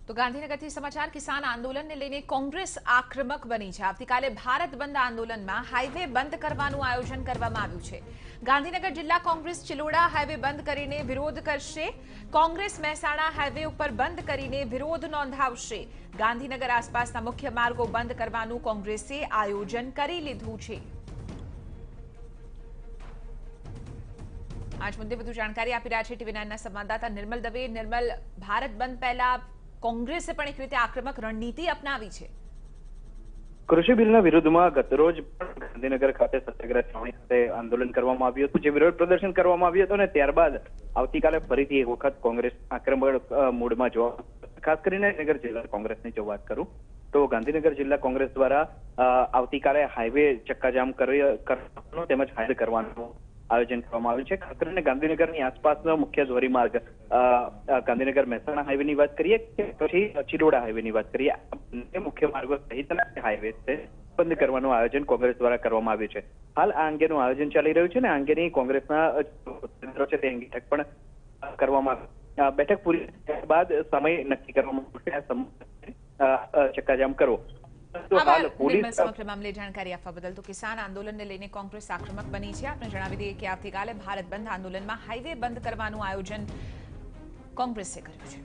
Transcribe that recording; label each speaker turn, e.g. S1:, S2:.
S1: તો ગાંધીનગરથી સમાચાર કિસાન આંદોલનને લઈને કોંગ્રેસ આક્રમક બની છે। આવતીકાલે ભારત બંધ આંદોલનમાં હાઈવે બંધ કરવાનું આયોજન કરવામાં આવ્યું છે। ગાંધીનગર જિલ્લા કોંગ્રેસ ચિલોડા હાઈવે બંધ કરીને વિરોધ કરશે। કોંગ્રેસ મહેસાણા હાઈવે ઉપર બંધ કરીને વિરોધ નોંધાવશે। ગાંધીનગર આસપાસના મુખ્ય માર્ગો બંધ કરવાનું કોંગ્રેસે આયોજન કરી લીધું છે। आज मुद्दे વધુ જાણકારી આપી રહ્યા છે ટીવી 9ના સંવાદદાતા નિર્મલ દવે। નિર્મલ, ભારત બંધ પહેલા કોંગ્રેસે પણ એક રીતે આક્રમક રણનીતિ અપનાવી છે।
S2: કૃષિ બિલના વિરુદ્ધમાં ગતરોજ ગાંધીનગર ખાતે સત્યાગ્રહ છાવણી ખાતે આંદોલન કરવામાં આવ્યું હતું, જે વિરોધ પ્રદર્શન કરવામાં આવ્યું હતું, અને ત્યારબાદ આવતીકાલે ફરીથી એક વખત કોંગ્રેસ આક્રમક મૂડમાં જોવા, ખાસ કરીને ગાંધીનગર જિલ્લા કોંગ્રેસની જો વાત કરું તો ગાંધીનગર જિલ્લા કોંગ્રેસ દ્વારા આવતીકાલે હાઈવે ચક્કાજામ કરવાનું તેમજ હાઈવે કરવાનું આયોજન કરવામાં આવ્યું છે। ખાસ કરીને ગાંધીનગરની આસપાસનો મુખ્ય ધોરીમાર્ગ ગાંધીનગર મહેસાણા હાઈવેની વાત કરીએ કે પછી ચિલોડા હાઈવેની વાત કરીએ, મુખ્ય માર્ગો સહિતના હાઈવે છે બંધ કરવાનું આયોજન કોંગ્રેસ દ્વારા કરવામાં આવ્યું છે। હાલ આ અંગેનું આયોજન ચાલી રહ્યું છે અને આ અંગેની કોંગ્રેસના કેન્દ્રો છે તે અંગે બેઠક પણ કરવામાં આવી। બેઠક પૂરી થયા બાદ સમય નક્કી કરવામાં આવશે, ચક્કાજામ કરો।
S1: સમગ્ર મામલે જાણકારી આપવા બદલ। તો કિસાન આંદોલનને લઈને કોંગ્રેસ આક્રમક બની છે। આપણે જણાવી દઈએ કે આવતીકાલે ભારત બંધ આંદોલનમાં હાઈવે બંધ કરવાનું આયોજન કોંગ્રેસે કર્યું છે।